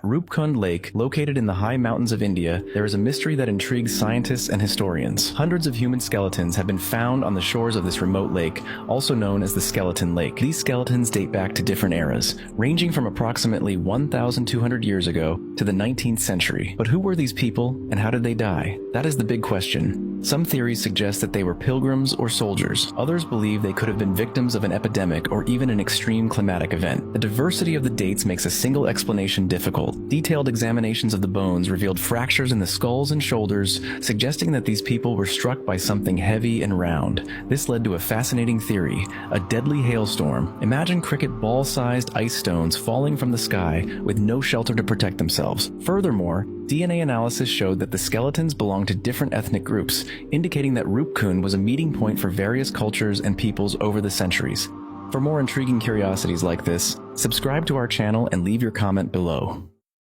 Rupkund Lake, located in the high mountains of India, there is a mystery that intrigues scientists and historians. Hundreds of human skeletons have been found on the shores of this remote lake, also known as the Skeleton Lake. These skeletons date back to different eras, ranging from approximately 1,200 years ago to the 19th century. But who were these people, and how did they die? That is the big question. Some theories suggest that they were pilgrims or soldiers. Others believe they could have been victims of an epidemic or even an extreme climatic event. The diversity of the dates makes a single explanation difficult. Detailed examinations of the bones revealed fractures in the skulls and shoulders, suggesting that these people were struck by something heavy and round. This led to a fascinating theory: a deadly hailstorm. Imagine cricket ball-sized ice stones falling from the sky with no shelter to protect themselves. Furthermore, DNA analysis showed that the skeletons belonged to different ethnic groups, indicating that Rupkund was a meeting point for various cultures and peoples over the centuries. For more intriguing curiosities like this, subscribe to our channel and leave your comment below.